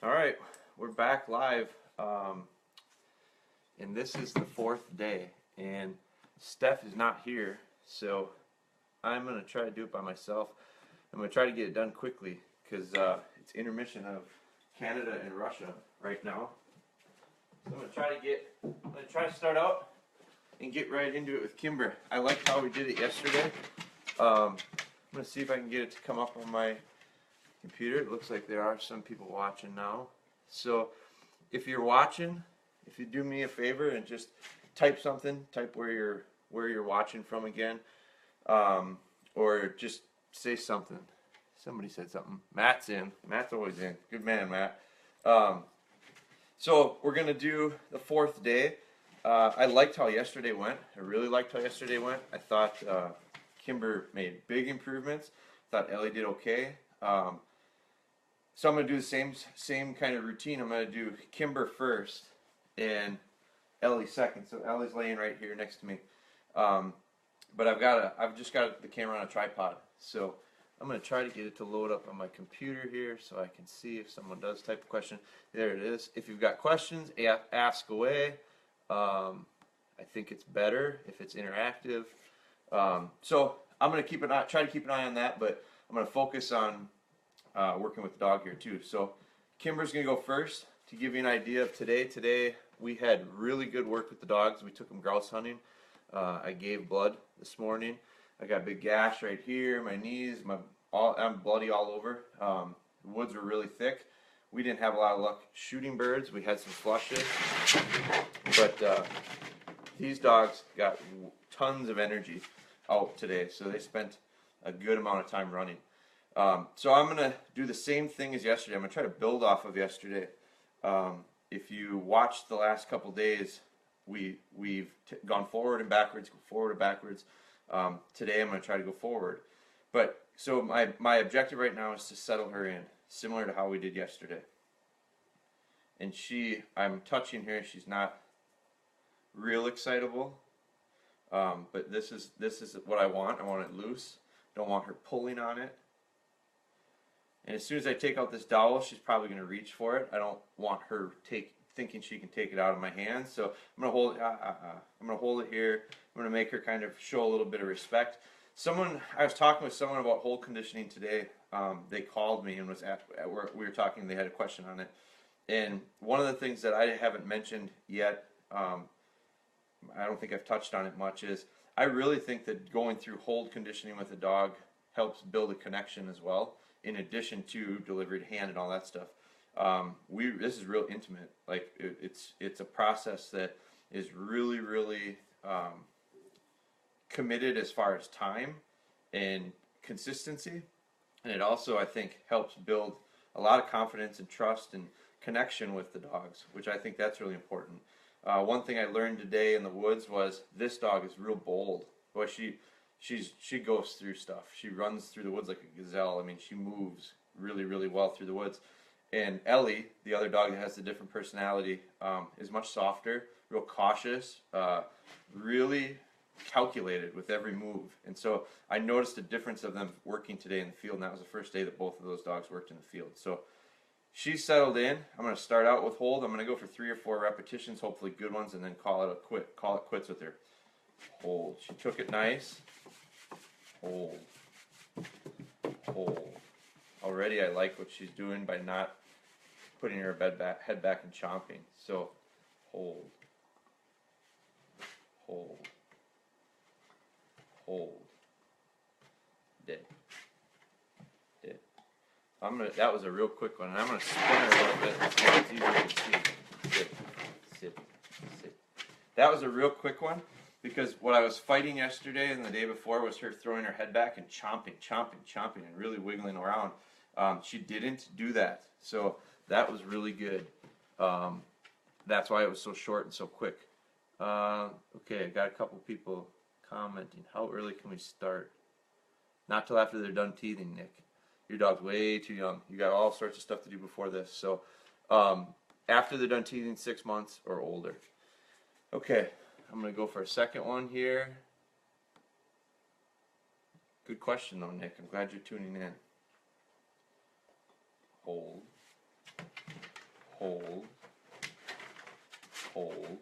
All right, we're back live, and this is the fourth day, and Steph is not here, so I'm gonna try to do it by myself. I'm gonna try to get it done quickly because it's intermission of Canada and Russia right now. So I'm gonna try to start out and get right into it with Kimber. I liked how we did it yesterday. I'm gonna see if I can get it to come up on my computer. It looks like there are some people watching now. So if you're watching, if you do me a favor and just type something, type where you're watching from again, or just say something. Somebody said something. Matt's in. Matt's always in. Good man, Matt. So we're gonna do the fourth day. I liked how yesterday went. I really liked how yesterday went. I thought Kimber made big improvements. Thought Ellie did okay. So I'm going to do the same kind of routine. I'm going to do Kimber first and Ellie second. So Ellie's laying right here next to me. But I've just got the camera on a tripod. So I'm going to try to get it to load up on my computer here so I can see if someone does type a question. There it is. If you've got questions, ask away. I think it's better if it's interactive. So I'm going to try to keep an eye on that, but I'm going to focus on working with the dog here too. So Kimber's going to go first to give you an idea of today. Today we had really good work with the dogs. We took them grouse hunting. I gave blood this morning. I got a big gash right here, my knees, I'm bloody all over. The woods were really thick. We didn't have a lot of luck shooting birds. We had some flushes, but these dogs got tons of energy out today, so they spent a good amount of time running. So I'm going to do the same thing as yesterday. I'm going to try to build off of yesterday. If you watched the last couple days, we've gone forward and backwards, today I'm going to try to go forward. But so my objective right now is to settle her in, similar to how we did yesterday. And I'm touching her. She's not real excitable, but this is what I want. I want it loose. Don't want her pulling on it. And as soon as I take out this dowel, she's probably going to reach for it. I don't want her thinking she can take it out of my hands. So I'm going to hold it. I'm going to hold it here. I'm going to make her kind of show a little bit of respect. I was talking with someone about hold conditioning today. They called me and we were talking. They had a question on it. And one of the things that I haven't mentioned yet, I don't think I've touched on it much, is I really think that going through hold conditioning with a dog helps build a connection as well, in addition to delivery to hand and all that stuff. This is real intimate. Like it's a process that is really, really committed as far as time and consistency, and it also, I think, helps build a lot of confidence and trust and connection with the dogs, which I think that's really important. One thing I learned today in the woods was this dog is real bold. Boy, she goes through stuff. She runs through the woods like a gazelle. I mean, she moves really, really well through the woods. And Ellie, the other dog that has the different personality, is much softer, real cautious, really calculated with every move. And so I noticed a difference of them working today in the field, and that was the first day that both of those dogs worked in the field. So she's settled in. I'm going to start out with hold. I'm going to go for 3 or 4 repetitions, hopefully good ones, and then call it quits with her. Hold. She took it nice. Hold. Hold. Already I like what she's doing by not putting her head back and chomping. So hold. Hold. Hold. Did. That was a real quick one, and I'm gonna spin her a little bit so it's easier to see. Sit. That was a real quick one, because what I was fighting yesterday and the day before was her throwing her head back and chomping, and really wiggling around. She didn't do that, so that was really good. That's why it was so short and so quick. Okay, I got a couple people commenting. How early can we start? Not till after they're done teething, Nick. Your dog's way too young. You got all sorts of stuff to do before this. So after they're done teething, 6 months or older. Okay, I'm going to go for a second one here. Good question though, Nick. I'm glad you're tuning in. Hold. hold, hold.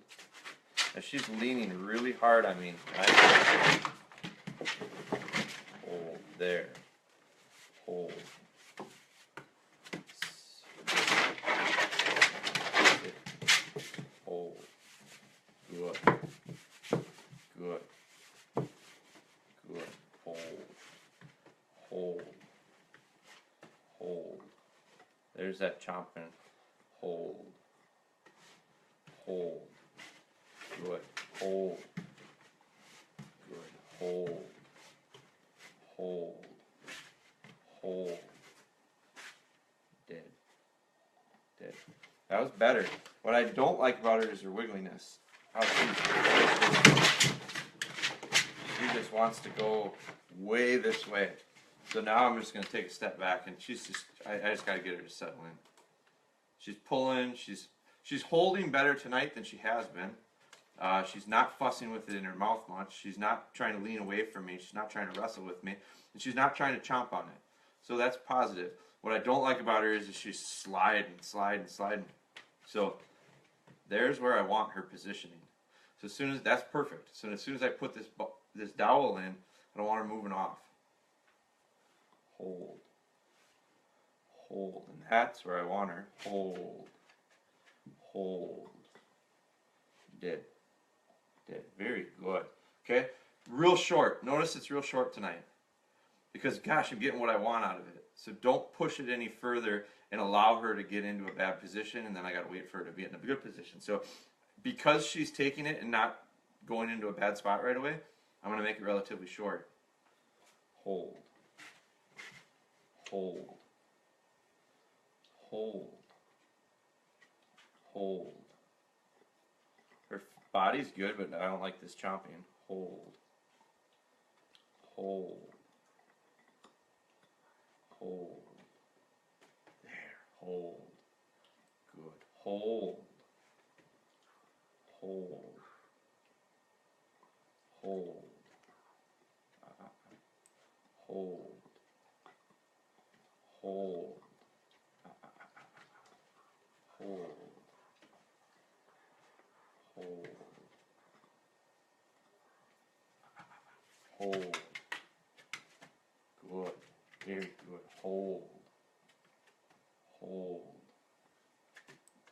Now she's leaning really hard on me. Right? Hold, there. Hold. Hold. Good. Good. Good. Hold. Hold. Hold. There's that chomping. Hold. Hold. Good. Hold. Good. Hold. Hold. Hold. Dead. Dead. That was better. What I don't like about her is her wiggliness. How she just wants to go way this way. So now I'm just going to take a step back, and she's just, I just got to get her to settle in. She's pulling, she's holding better tonight than she has been. She's not fussing with it in her mouth much. She's not trying to lean away from me. She's not trying to wrestle with me. And she's not trying to chomp on it. So that's positive. What I don't like about her is that she's sliding. So there's where I want her positioning. So as soon as, that's perfect. So as soon as I put this dowel in, I don't want her moving off. Hold. Hold. And that's where I want her. Hold. Hold. Dead. Dead. Very good. Okay? Real short. Notice it's real short tonight. Because, gosh, I'm getting what I want out of it. So don't push it any further and allow her to get into a bad position, and then I got to wait for her to be in a good position. So because she's taking it and not going into a bad spot right away, I'm going to make it relatively short. Hold. Hold. Hold. Hold. Her body's good, but I don't like this chomping. Hold. Hold. Hold. There. Hold. Good. Hold. Hold. Hold. Hold. Hold. Hold. Hold. Hold. Good. Very good. Hold. Hold.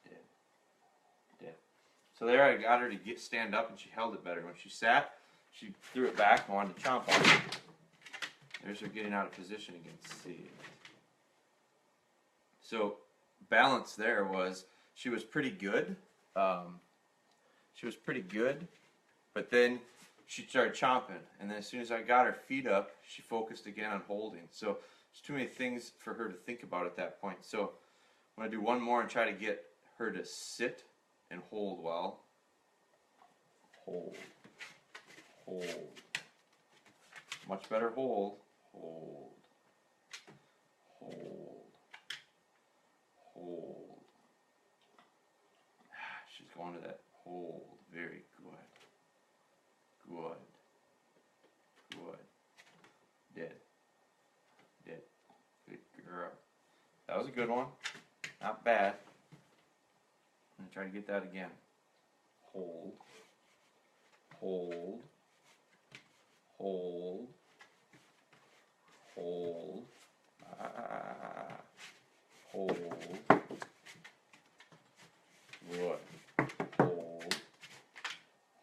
Dead. Dead. So there I got her to stand up, and she held it better. When she sat, she threw it back and wanted to chomp on it. There's her getting out of position again. See. So balance there was, she was pretty good. But then she started chomping, and then as soon as I got her feet up, she focused again on holding. So there's too many things for her to think about at that point. So I'm going to do one more and try to get her to sit and hold well. Hold. Hold. Much better hold. Hold. Hold. Hold. She's going to that hold. Very good. Good. Good. Dead. Dead. Good girl. That was a good one. Not bad. I'm going to try to get that again. Hold. Hold. Hold. Hold. Hold. Good. Hold.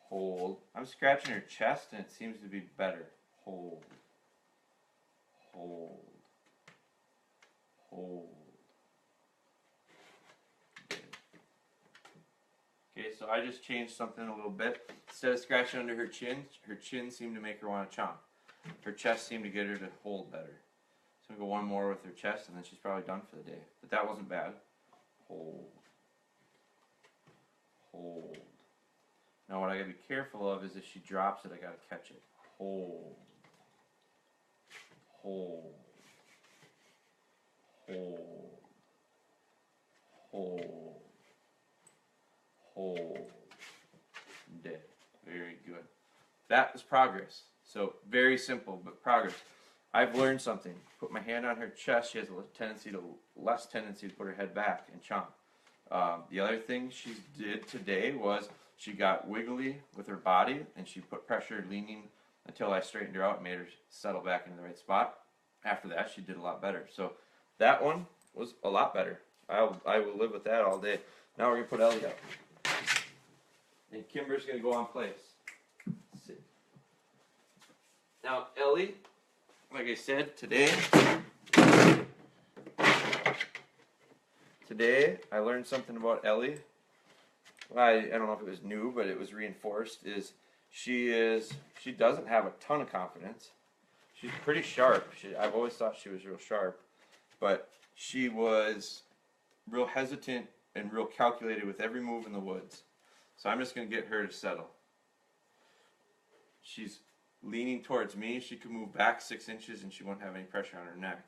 Hold. I'm scratching her chest and it seems to be better. Hold. Hold. Hold. Okay, so I just changed something a little bit. Instead of scratching under her chin seemed to make her want to chomp. Her chest seemed to get her to hold better. So I'm going to go one more with her chest, and then she's probably done for the day. But that wasn't bad. Hold. Hold. Now what I got to be careful of is if she drops it, I got to catch it. Hold. Hold. Hold. Hold. Hold. Dead. Very good. That was progress. So very simple, but progress. I've learned something. Put my hand on her chest. She has a less tendency to put her head back and chomp. The other thing she did today was she got wiggly with her body, and she put pressure leaning until I straightened her out and made her settle back into the right spot. After that, she did a lot better. So that one was a lot better. I will live with that all day. Now we're going to put Ellie up. And Kimber's going to go on place. Sit. Now, Ellie, like I said, today I learned something about Ellie. I don't know if it was new, but it was reinforced. She doesn't have a ton of confidence. She's pretty sharp. I've always thought she was real sharp, but she was real hesitant and real calculated with every move in the woods. So I'm just going to get her to settle. She's leaning towards me. She could move back 6 inches and she won't have any pressure on her neck.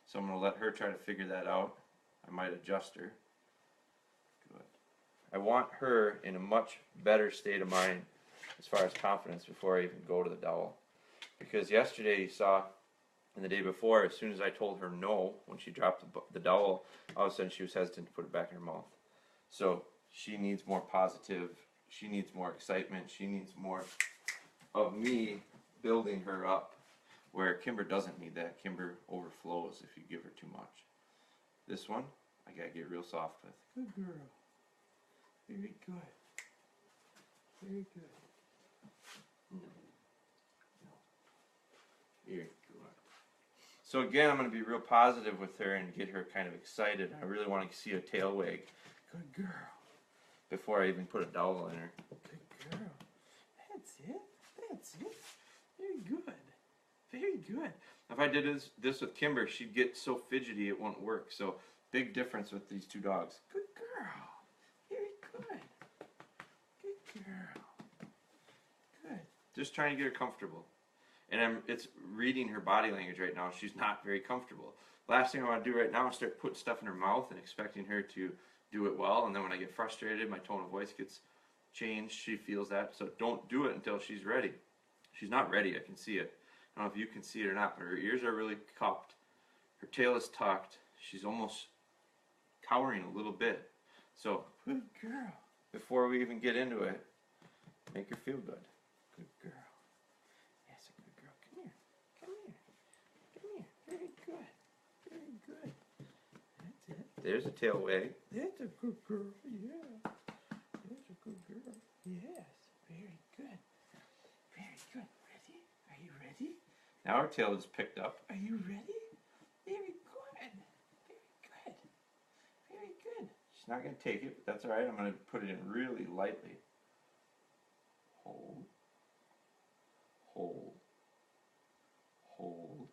So I'm going to let her try to figure that out. I might adjust her. Good. I want her in a much better state of mind as far as confidence before I even go to the dowel. Because yesterday you saw, and the day before, as soon as I told her no, when she dropped the dowel, all of a sudden she was hesitant to put it back in her mouth. So she needs more positive, she needs more excitement, she needs more of me building her up. Where Kimber doesn't need that. Kimber overflows if you give her too much. This one, I gotta get real soft with. Good girl. Very good. Very good. No. Very good. So again, I'm going to be real positive with her and get her kind of excited. I really want to see a tail wag. Good girl. Before I even put a dowel in her. Good girl. That's it. That's it. Very good. Very good. If I did this with Kimber, she'd get so fidgety it won't work. So big difference with these two dogs. Good girl. Very good. Good girl. Good. Just trying to get her comfortable. And it's reading her body language right now. She's not very comfortable. Last thing I want to do right now is start putting stuff in her mouth and expecting her to do it well. And then when I get frustrated, my tone of voice gets changed. She feels that. So don't do it until she's ready. She's not ready. I can see it. I don't know if you can see it or not, but her ears are really cupped. Her tail is tucked. She's almost cowering a little bit. So, good girl. Before we even get into it, make her feel good. Good girl. There's a tail wag. That's a good girl, yeah. That's a good girl. Yes, very good. Very good. Ready? Are you ready? Now her tail is picked up. Are you ready? Very good. Very good. Very good. She's not going to take it, but that's all right. I'm going to put it in really lightly. Hold. Hold. Hold.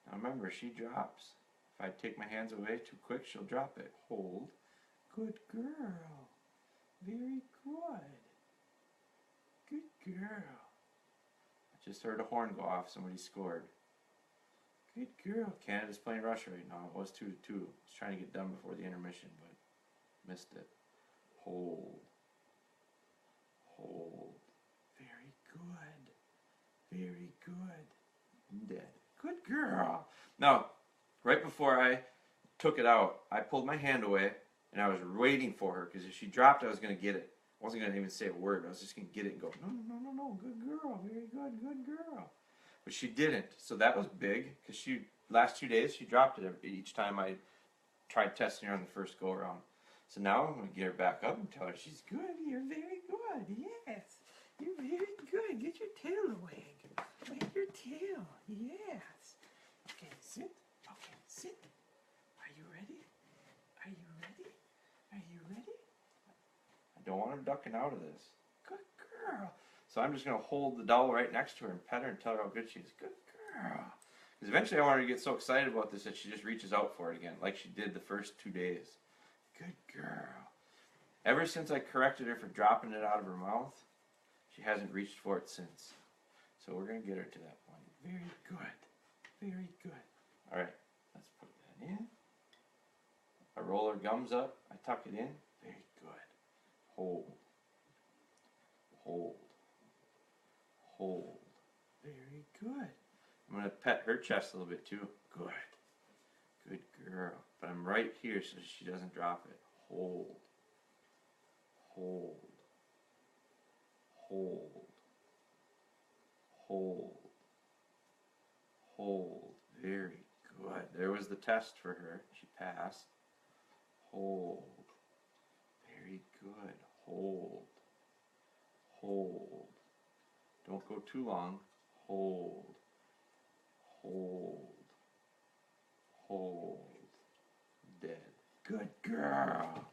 Now remember, she drops. If I take my hands away too quick, she'll drop it. Hold. Good girl. Very good. Good girl. I just heard a horn go off. Somebody scored. Good girl. Canada's playing Russia right now. It was 2-2. I was trying to get done before the intermission, but missed it. Hold. Hold. Very good. Very good. Dead. Good girl. Now, right before I took it out, I pulled my hand away, and I was waiting for her, because if she dropped, I was going to get it. I wasn't going to even say a word. I was just going to get it and go, no, good girl, very good girl. But she didn't, so that was big, because last 2 days, she dropped it each time I tried testing her on the first go-around. So now I'm going to get her back up and tell her she's good. You're very good, yes. You're very good. Get your tail to wag. Wag your tail, yes. Okay, sit. Okay, sit. Are you ready? Are you ready? Are you ready? I don't want her ducking out of this. Good girl. So I'm just going to hold the dowel right next to her and pet her and tell her how good she is. Good girl. Because eventually I want her to get so excited about this that she just reaches out for it again, like she did the first 2 days. Good girl. Ever since I corrected her for dropping it out of her mouth, she hasn't reached for it since. So we're going to get her to that point. Very good. Very good. All right, let's put that in. I roll her gums up. I tuck it in. Very good. Hold. Hold. Hold. Very good. I'm going to pet her chest a little bit too. Good. Good girl. But I'm right here so she doesn't drop it. hold, hold, hold, hold, hold. Very good. There was the test for her. She passed. Hold. Very good. Hold. Hold. Don't go too long. Hold. Hold. Hold. Dead. Good girl.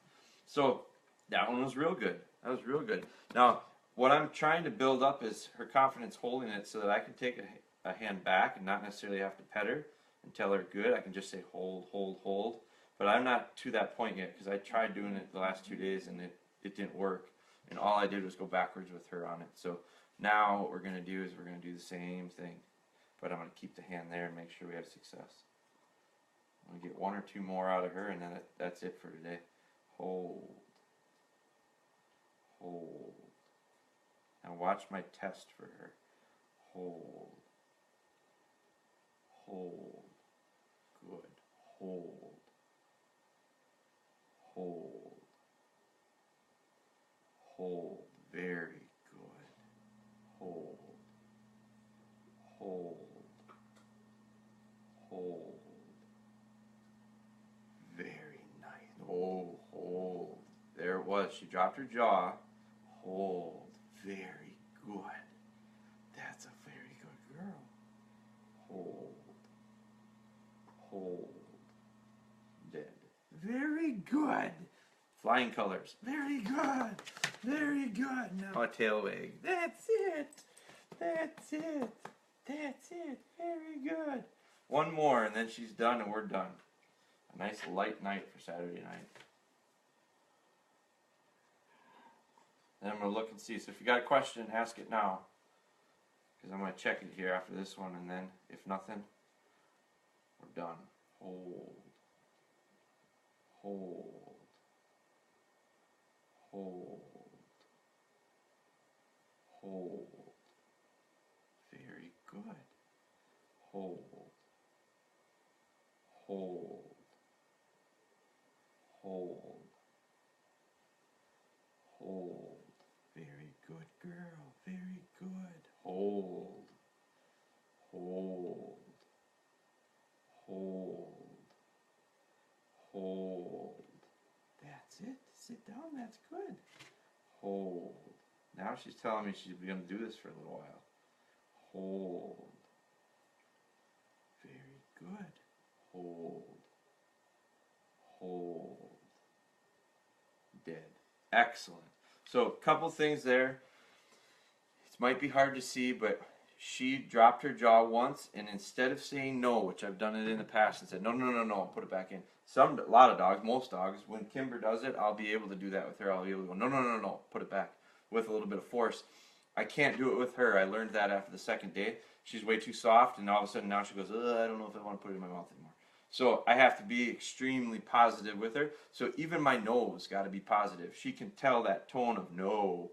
So that one was real good. That was real good. Now, what I'm trying to build up is her confidence holding it so that I can take a hand back and not necessarily have to pet her and tell her good. I can just say hold, hold, hold. But I'm not to that point yet because I tried doing it the last 2 days and it didn't work. And all I did was go backwards with her on it. So now what we're going to do is we're going to do the same thing. But I'm going to keep the hand there and make sure we have success. I'm going to get 1 or 2 more out of her and then that's it for today. Hold. Hold. Now watch my test for her. Hold. Hold. Good. Hold. Hold. Hold. Very good. Hold. Hold. Hold. Very nice. Oh, hold. There it was. She dropped her jaw. Hold. Very good. That's a very good girl. Hold. Hold. Dead. Very good. Flying colors. Very good. Very good. Now a tail wag. That's it. That's it. That's it. Very good. 1 more and then she's done and we're done. A nice light night for Saturday night. Then I'm going to look and see. So if you got a question, ask it now. Because I'm going to check it here after this one. And then, if nothing, we're done. Hold. Hold. Hold. Hold. Very good. Hold. Hold. Hold. Hold. Very good girl. Very good. Hold. Hold. Hold. Hold. That's it. Sit down. That's good. Hold. Now she's telling me she's going to do this for a little while. Hold. Very good. Hold. Hold. Dead. Excellent. So a couple things there. It might be hard to see, but she dropped her jaw once, and instead of saying no, which I've done it in the past, and said no, no, no, no, put it back in. A lot of dogs, most dogs, when Kimber does it, I'll be able to do that with her. I'll be able to go no, no, no, no, put it back with a little bit of force. I can't do it with her. I learned that after the second day. She's way too soft, and all of a sudden now she goes, I don't know if I want to put it in my mouth anymore. So I have to be extremely positive with her. So even my no's got to be positive. She can tell that tone of no,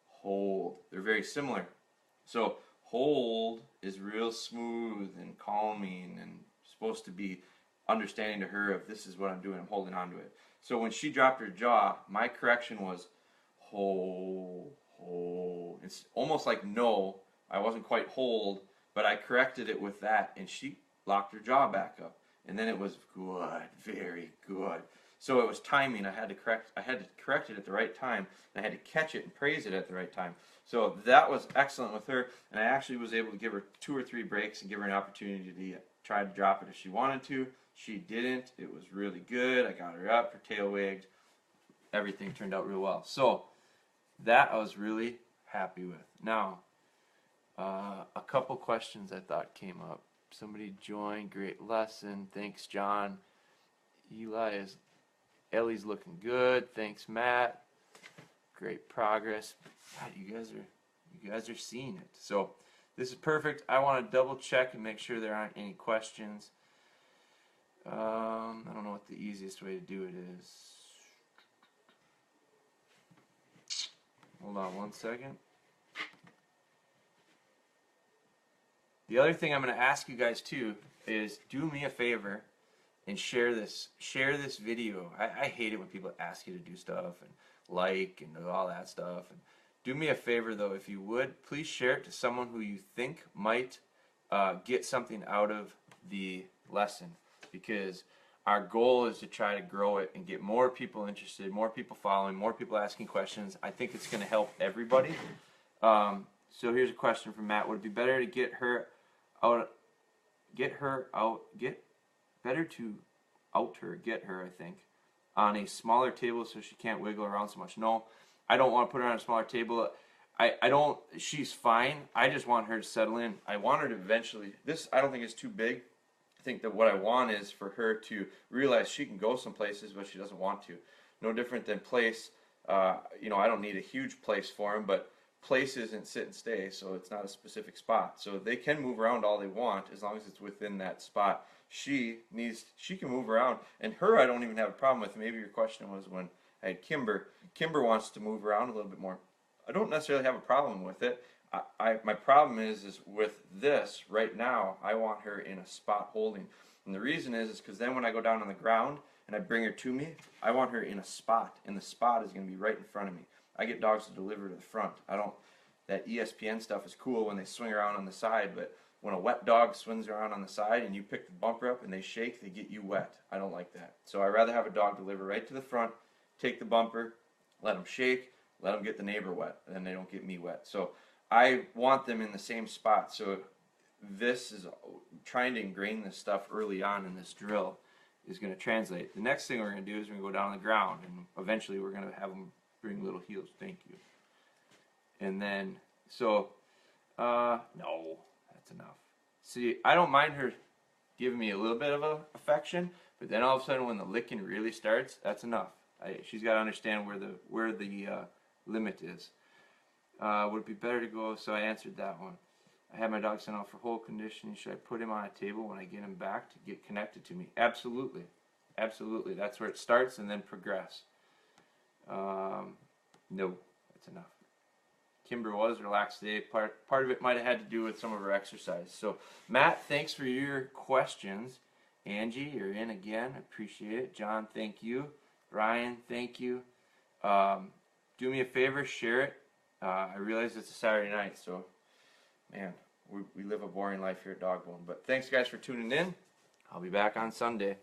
hold. They're very similar. So hold is real smooth and calming and supposed to be understanding to her of this is what I'm doing. I'm holding on to it. So when she dropped her jaw, my correction was hold, hold. It's almost like no. I wasn't quite hold, but I corrected it with that, and she locked her jaw back up. And then it was good, very good. So it was timing. I had to correct it at the right time, and I had to catch it and praise it at the right time. So that was excellent with her, and I actually was able to give her 2 or 3 breaks and give her an opportunity to try to drop it if she wanted to. She didn't. It was really good. I got her up, her tail wagged. Everything turned out real well. So that I was really happy with. Now, a couple questions I thought came up. Somebody joined. Great lesson. Thanks, John. Ellie's looking good. Thanks, Matt. Great progress. God, you guys are seeing it. So this is perfect. I want to double check and make sure there aren't any questions. I don't know what the easiest way to do it is. Hold on 1 second. The other thing I'm going to ask you guys too is do me a favor and share this video. I hate it when people ask you to do stuff and like and all that stuff. And do me a favor though, if you would, please share it to someone who you think might get something out of the lesson, because our goal is to try to grow it and get more people interested, more people following, more people asking questions. I think it's going to help everybody. So here's a question from Matt. Would it be better to get her out, I think, on a smaller table so she can't wiggle around so much? No, I don't want to put her on a smaller table. I don't, she's fine. I just want her to settle in. I want her to eventually, this I don't think is too big. I think that what I want is for her to realize she can go some places, but she doesn't want to. No different than place. You know, I don't need a huge place for them, but place isn't sit and stay, so it's not a specific spot. So they can move around all they want as long as it's within that spot. She can move around, and her I don't even have a problem with. Maybe your question was when I had Kimber. Kimber wants to move around a little bit more. I don't necessarily have a problem with it. My problem is with this right now. I want her in a spot holding, and the reason is because then when I go down on the ground and I bring her to me, I want her in a spot, and the spot is going to be right in front of me. I get dogs to deliver to the front. I don't. That ESPN stuff is cool when they swing around on the side, but when a wet dog swings around on the side and you pick the bumper up and they shake, they get you wet. I don't like that. So I'd rather have a dog deliver right to the front, take the bumper, let them shake, let them get the neighbor wet, and then they don't get me wet. So I want them in the same spot. So this is trying to ingrain this stuff early on in this drill is going to translate. The next thing we're going to do is we're going to go down on the ground, and eventually we're going to have them bring little heels. Thank you. And then, so, no, that's enough. See, I don't mind her giving me a little bit of affection, but then all of a sudden when the licking really starts, that's enough. She's got to understand where the limit is. Would it be better to go, so I answered that one. I had my dog sent out for whole conditioning. Should I put him on a table when I get him back to get connected to me? Absolutely. Absolutely. That's where it starts, and then progress. No, that's enough. Kimber was relaxed today. Part of it might have had to do with some of her exercise. So, Matt, thanks for your questions. Angie, you're in again. Appreciate it. John, thank you. Ryan, thank you. Do me a favor, share it. I realize it's a Saturday night, so, man, we live a boring life here at DogBone. But thanks, guys, for tuning in. I'll be back on Sunday.